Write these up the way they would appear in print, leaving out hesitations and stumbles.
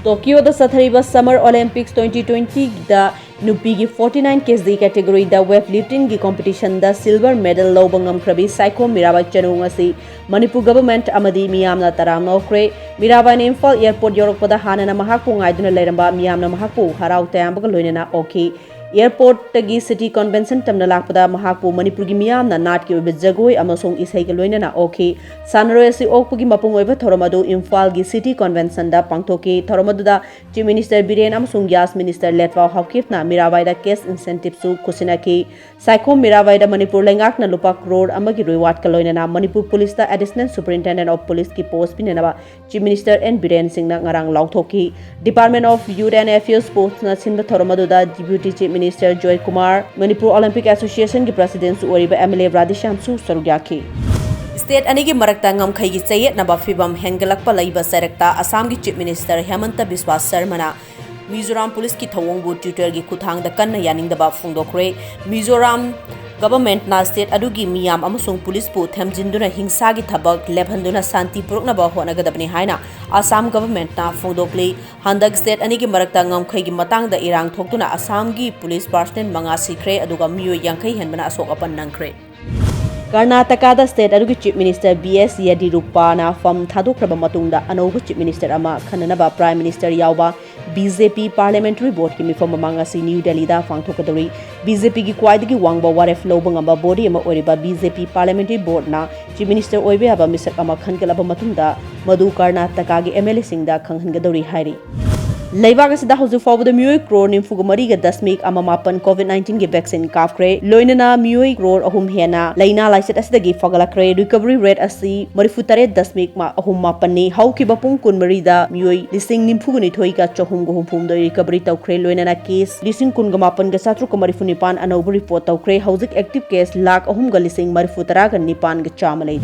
Tokyo Sathariba Summer Olympics 2020 da Nupigi 49 kg category da weightlifting gi competition da silver medal lobangam krabi Psycho Mirabai Chanung asi Manipur government amadi miyamna taram nokre Mirabai ne Imphal airport yorokpada hanana mahakpu ngaiduna leiramba miyamna mahakpu harau tayambaga loinana oki airport tagi city convention tamna lakpada mahakpu Manipur gi miyamna nat ki obe jagoi amasong isai ga loinana oki sanaroi asi okpugi mapung oiba thoramadu Imphal gi city convention da pangthoki thoramadu da chief minister Biren amasong gas minister Letwa Hawkifna Mirabai da case incentive su kusinaki Psycho Mirabai da Manipur lengak na lupa crore amagi reward ka loinana Manipur police da additional superintendent of police ki post pinenaba chief minister N Biren Singh na ngarang lauthoki department of youth and affairs sports na sinba thoramadu da deputy chief minister Joy Kumar Manipur Olympic Association ki president su oriba MLA Radhisham su sarugyaki State anigi marakta ngamkhai gi chayet na ba fibam hengalakpa laiba sarakta Assam gi chief minister Hemanta Biswa Sarma Mizoram police ki thawongbu Twitter gi kuthang da kanna yaning da ba phungdokre Mizoram government na state adugi miyam amusung police pu thamjinduna hingsa gi thabak lebhanduna santi purukna ba honagadabni haina Assam government na phungdokle handak state anigi marakta ngamkhai gi matang da irang thokduna Assam gi police personnel manga sikre aduga miyo yangkhai henbana asok apan nangkre Karnataka da state adugi chief minister BS Yediyurappa na fam thadokraba matungda anobu chief minister ama khananaba prime minister yawba BJP parliamentary board ki mifam mamanga si New Delhi da fangthokadori BJP gi kwaidagi wangba waref lobangamba body ama oriba BJP parliamentary board na chief minister oibe aba misak ama khangalaba matungda madu Karnataka gi MLA singda khanghangadori hairi Leibag asida hauju fawbada miyoi crore nimfuga mariga dasmik ama mapan COVID-19 gi vaccine kafkre loinana miyoi crore ahum hena laina laiset asidagi fagalakre recovery rate asi marifutare dasmik ma ahum mapan ni hauki bapung kun marida miyoi lising nimfuga ni thoika chahum go humphum da recovery tawkre loinana case lising kun ga mapan ga satru ka marifunipan anobu report tawkre haujik active case lak ahum ga lising marifutara ga nipan ga chamalai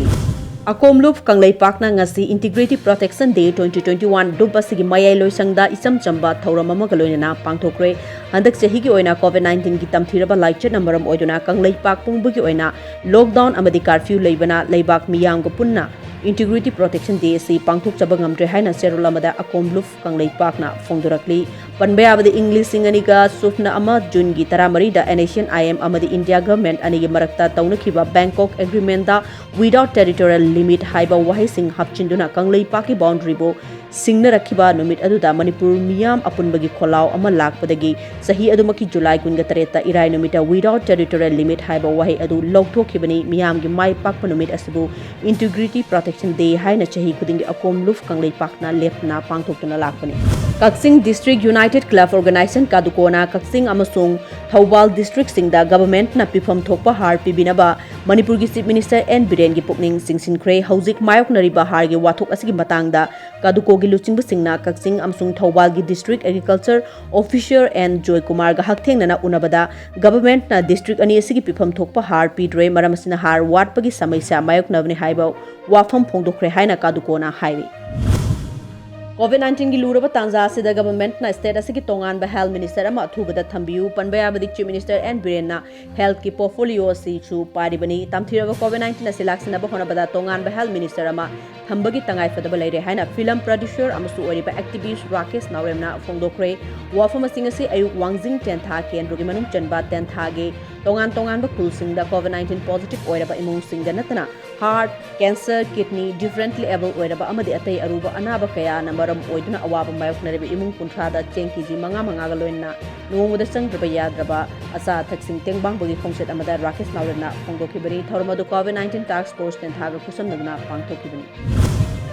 Akomlup Kanglai Pakna ngasi Integrative Protection Day 2021 dubasigi mayai loisangda isam chamba thauramama galoina pangthokre handak chahi gi oina COVID-19 gi tamthiraba laichet namaram oiduna Kanglai Pak pungbugi oina lockdown amadi curfew leibana leibak miyang go punna Integrative Protection Day si pangthok chaba ngamdre haina serulamada Akomlup Kanglai Pakna phongdurakli panbe abadi English singaniga sufna ama June gi taramari da Asian IM amadi India government anigi marakta taunakhiba Bangkok agreement da without territorial limit haiba wahai sing hapchinduna Kanglai Paki boundary bo singna rakhiba numit aduda Manipur miyam apunbagi kholao ama lakpadagi sahi adumaki July 23 ta irai numita without territorial limit haiba wahai adu lokthokibani miyam gi mai pakpa numit asibu Integrity Protection Day haina chahi khudingi Akomlup Kanglai Pakna lepna pangthokna lakpani Kaksing District United Club Organization kadukona Kaksing amasung Thawbal District singda government na pifam thokpa har pibinaba Manipur gi Chief Minister N Biren gi pukning singsinkre haujik mayok nariba har gi wathok asigi matangda kaduko gi luchingba singna Kaksing amasung Thawbal gi District Agriculture Officer and Joy Kumar ga hakthengna na unabada government na district ani asigi pifam thokpa har pidre maramasina har watpagi samaisya mayok nabni haiba wafam phongdokre haina kadukona hairi COVID-19 gi luraba tangza sida government na state asigi tongan ba health minister ama thubada thambiu panba abadi chief minister N Biren na health ki portfolio si chu paribani tamthiraba COVID-19 na selection ba honabada tongan ba health minister ama thambagi tangai fadaba leire haina film producer amasu oriba activist Rakesh Naurem na phongdokre wafam asingasi ayuk wangjing 10 tha kendro gi manung chanba 10 tha ge tongan ba kulsing da COVID-19 positive oiraba imung sing da natana heart cancer kidney differently able oiraba amadi atai aruba anaba kaya na maram oiduna awaba mayok nariba imung kunthada chengki ji manga ga loina nungmuda sangdraba yadraba asa thaksing tengbang bagi khongset amada Rakesh Naurem na phongdokhibani thormadu COVID-19 task force 10 tha ga kusamnagna pangthokibani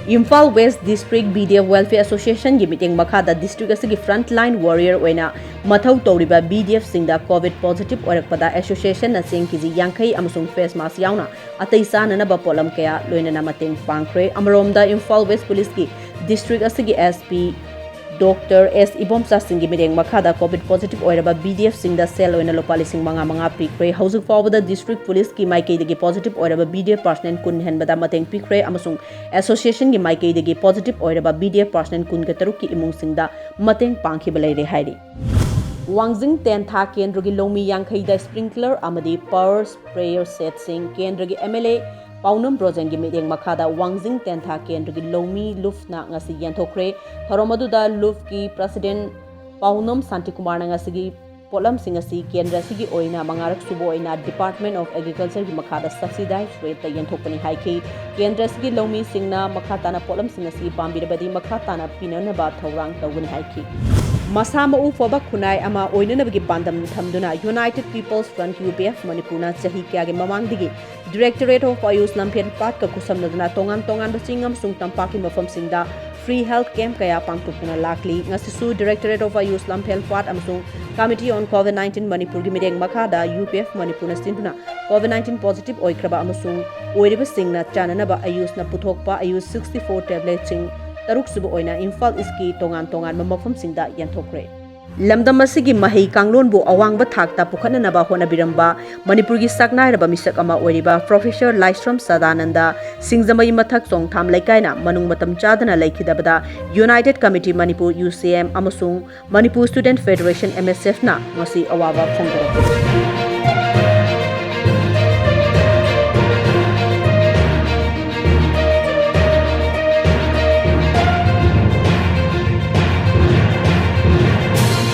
Imphal West District BDF Welfare Association gi meeting makhada district asigi frontline warrior oina mathau tawriba BDF singda COVID positive oirakpada association na sengkiji yankai amasung face mask yauna atai sanana ba polam kaya loinana mateng pangkre amaromda Imphal West Police ki district asigi SP Dr. S. Ibomsa Singh Mireng Makhada COVID positive oiraba BDF Singda cell oina lopali sing manga pikre hausuk fawbada district police ki maikei degi positive oiraba BDF personnel kun henbada mateng pikre amasung association gi maikei degi positive oiraba BDF personnel kun ga taruk ki imung singda mateng pangkhi balaire hairi Wangjing 10 tha kendro gi lomi yankhai da sprinkler amadi power sprayer set sing kendro gi MLA Paunam Brojen gi mideng makhada Wangjing Tentha Kendra gi Lomi Lufna ngasi yanthokre thoromaduda Luf ki President Paunam Santikumar ngasi gi Polam Singasi Kendra sigi oina mangarak subo oina Department of Agriculture gi makhada subsidized rate ta yanthokpani haiki Kendra sigi Lomi Singna makhatana Polam Singasi pambirabadi makhatana pinana ba thorang tawuni haiki Masama u foba khunai ama oinanabagi pandam thamduna United People's Front UPF Manipurna chahi kyage mamangdigi Directorate of Ayush Lampen Pat ka kusamnaduna tongan basingam sung tampaki mafam singda free health camp kaya pangtukuna lakli ngasisu Directorate of Ayush Lampen Pat amsung Committee on COVID-19 Manipur gi mideng makhada UPF Manipurna sintuna COVID-19 positive oikraba amasung oiriba singna chananaba Ayush na puthokpa Ayush 64 tablet sing Taruk subu oina Imphal iski tongan mamafam singda yanthokre lamdam asigi mahei kanglon bu awang ba thakta pukhanana ba hona biramba Manipur gi saknai raba misak ama oiriba Professor Laistrom Sadananda Singjamai mathak song tham laikaina manung matam chadana laikhidabada United Committee Manipur UCM amasung Manipur Student Federation MSF na ngasi awaba phongdara